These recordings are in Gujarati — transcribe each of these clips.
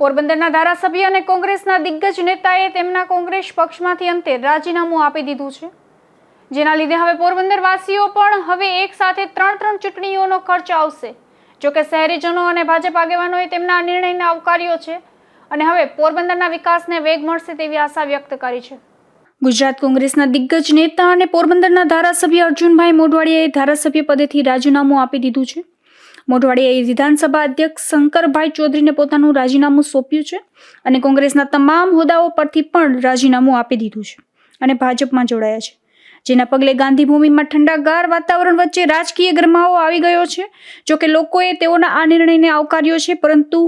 પોરબંદરના ધારાસભ્ય અને કોંગ્રેસના દિગ્ગજ નેતાએ તેમના કોંગ્રેસ પક્ષમાંથી અંતે રાજીનામું આપી દીધું છે, જેના લીધે હવે પોરબંદર વાસીઓ પણ હવે એક સાથે ત્રણ ચૂંટણીઓનો ખર્ચ આવશે। જોકે શહેરીજનો અને ભાજપ આગેવાનોએ તેમના નિર્ણયને આવકાર્યો છે અને હવે પોરબંદરના વિકાસને વેગ મળશે તેવી આશા વ્યક્ત કરી છે। ગુજરાત કોંગ્રેસના દિગ્ગજ નેતા અને પોરબંદરના ધારાસભ્ય અર્જુનભાઈ મોઢવાડિયાએ ધારાસભ્ય પદેથી રાજીનામું આપી દીધું છે। મોઢવાડિયાએ વિધાનસભા અધ્યક્ષ શંકરભાઈ ચૌધરીને પોતાનું રાજીનામું સોંપ્યું છે અને કોંગ્રેસના તમામ હોદ્દાઓ પરથી પણ રાજીનામું આપી દીધું છે અને ભાજપમાં જોડાયા છે, જેના પગલે ગાંધીભૂમિમાં ઠંડાગાર વાતાવરણ વચ્ચે રાજકીય ગરમાવો આવી ગયો છે। જોકે લોકોએ તેઓના આ નિર્ણયને આવકાર્યો છે, પરંતુ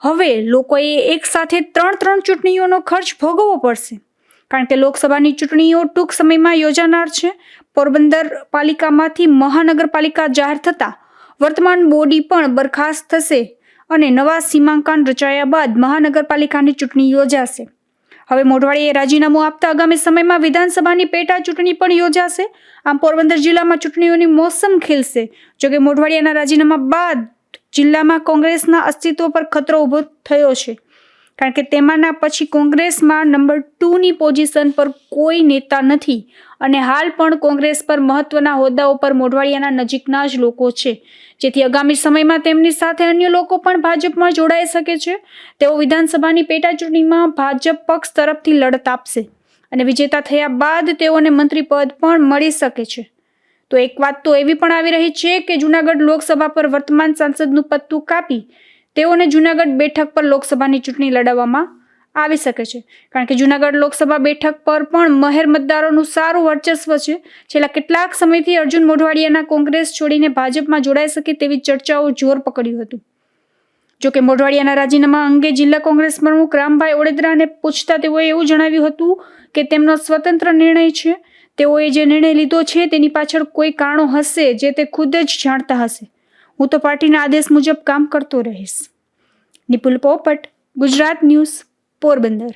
હવે લોકોએ એક સાથે ત્રણ ચૂંટણીઓનો ખર્ચ ભોગવવો પડશે, કારણ કે લોકસભાની ચૂંટણીઓ ટૂંક સમયમાં યોજાનાર છે। પોરબંદર પાલિકામાંથી મહાનગરપાલિકા જાહેર થતા વર્તમાન બોડી પણ બરખાસ્ત થશે અને નવા સીમાંકન રચાયા બાદ મહાનગરપાલિકાની ચૂંટણી યોજાશે। હવે મોઢવાડિયાએ રાજીનામું આપતા આગામી સમયમાં વિધાનસભાની પેટા ચૂંટણી પણ યોજાશે। આમ પોરબંદર જિલ્લામાં ચૂંટણીઓની મોસમ ખીલશે। જોકે મોઢવાડિયાના રાજીનામા બાદ જિલ્લામાં કોંગ્રેસના અસ્તિત્વ પર ખતરો ઊભો થયો છે, કારણ કે તેમાંના પછી કોંગ્રેસમાં નંબર 2ની પોઝિશન પર કોઈ નેતા નથી અને હાલ પણ કોંગ્રેસ પર મહત્વના હોદ્દાઓ પર મોઢવાડિયાના નજીકના જ લોકો છે, જેથી આગામી સમયમાં તેમની સાથે અન્ય લોકો પણ ભાજપમાં જોડાઈ શકે છે। તેઓ વિધાનસભાની પેટા ચૂંટણીમાં ભાજપ પક્ષ તરફથી લડત આપશે અને વિજેતા થયા બાદ તેઓને મંત્રી પદ પણ મળી શકે છે। તો એક વાત તો એવી પણ આવી રહી છે કે જૂનાગઢ લોકસભા પર વર્તમાન સાંસદનું પત્તું કાપી તેઓને જૂનાગઢ બેઠક પર લોકસભાની ચૂંટણી લડાવવામાં આવી શકે છે, કારણ કે જૂનાગઢ લોકસભા બેઠક પર પણ મહેર મતદારોનું સારું વર્ચસ્વ છે। છેલ્લા કેટલાક સમયથી અર્જુન મોઢવાડિયાના કોંગ્રેસ છોડીને ભાજપમાં જોડાઈ શકે તેવી ચર્ચાઓ જોર પકડ્યું હતું। જોકે મોઢવાડિયાના રાજીનામા અંગે જિલ્લા કોંગ્રેસ પ્રમુખ રામભાઈ ઓડેદરાને પૂછતા તેઓએ એવું જણાવ્યું હતું કે તેમનો સ્વતંત્ર નિર્ણય છે। તેઓએ જે નિર્ણય લીધો છે તેની પાછળ કોઈ કારણો હશે જે તે ખુદ જ જાણતા હશે। હું તો પાર્ટીના આદેશ મુજબ કામ કરતો રહીશ। નિપુલ પોપટ, ગુજરાત ન્યૂઝ, પોરબંદર।